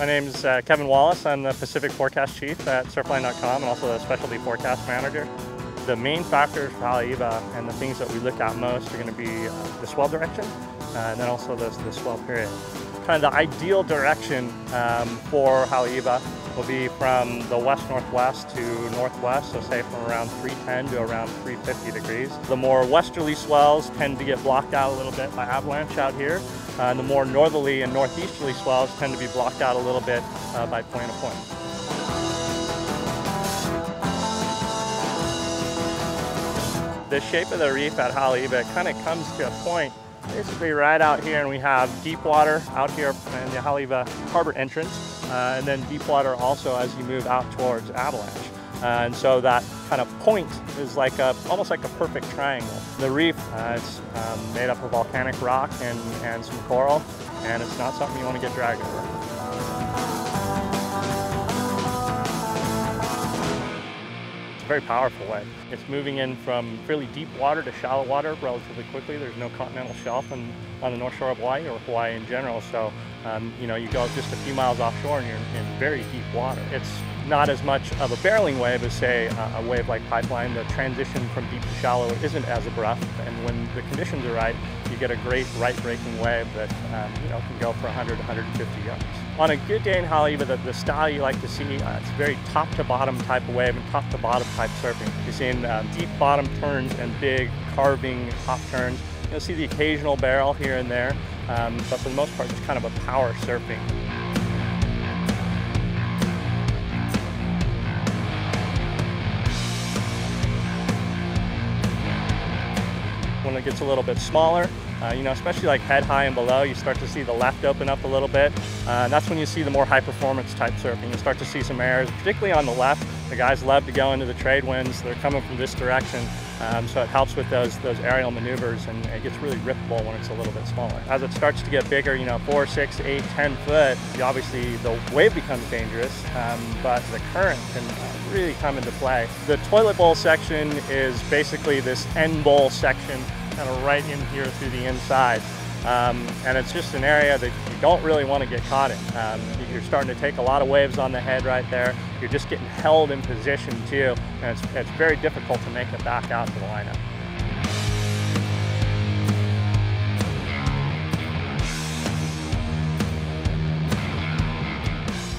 My name is Kevin Wallis. I'm the Pacific Forecast Chief at Surfline.com and also the Specialty Forecast Manager. The main factors for Haleiwa and the things that we look at most are going to be the swell direction and then also the swell period. Kind of the ideal direction for Haleiwa will be from the west-northwest to northwest, so say from around 310 to around 350 degrees. The more westerly swells tend to get blocked out a little bit by avalanche out here, and the more northerly and northeasterly swells tend to be blocked out a little bit by point to point. The shape of the reef at Haleiwa kind of comes to a point basically right out here, and we have deep water out here in the Haleiwa harbor entrance, and then deep water also as you move out towards avalanche. And so that kind of point is like almost like a perfect triangle. The reef, it's made up of volcanic rock and some coral, and it's not something you want to get dragged over. Very powerful wave. It's moving in from fairly deep water to shallow water relatively quickly. There's no continental shelf on the North Shore of Hawaii or Hawaii in general, so you know, you go just a few miles offshore and you're in very deep water. It's not as much of a barreling wave as, say, a wave like Pipeline. The transition from deep to shallow isn't as abrupt, and when the conditions are right, you get a great right-breaking wave that you know, can go for 100 to 150 yards. On a good day in Haleiwa, the style you like to see, it's very top-to-bottom type of wave and top-to-bottom type surfing. You're seeing deep bottom turns and big carving top turns. You'll see the occasional barrel here and there, but for the most part, it's kind of a power surfing. When it gets a little bit smaller, you know, especially like head high and below, you start to see the left open up a little bit. And that's when you see the more high performance type surfing. You start to see some errors, particularly on the left. The guys love to go into the trade winds. They're coming from this direction. So it helps with those aerial maneuvers, and it gets really rippable when it's a little bit smaller. As it starts to get bigger, you know, 4, 6, 8, 10 foot, obviously the wave becomes dangerous, but the current can really come into play. The toilet bowl section is basically this end bowl section kind of right in here through the inside. And it's just an area that you don't really want to get caught in. You're starting to take a lot of waves on the head right there. You're just getting held in position too, and it's very difficult to make it back out to the lineup.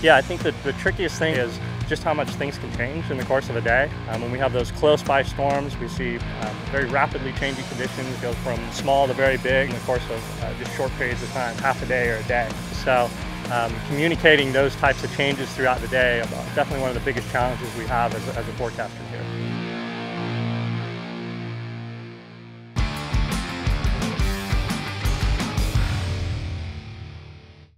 Yeah, I think that the trickiest thing is just how much things can change in the course of a day. When we have those close by storms, we see very rapidly changing conditions. It goes from small to very big in the course of just short periods of time, half a day or a day. So communicating those types of changes throughout the day is definitely one of the biggest challenges we have as a forecaster here.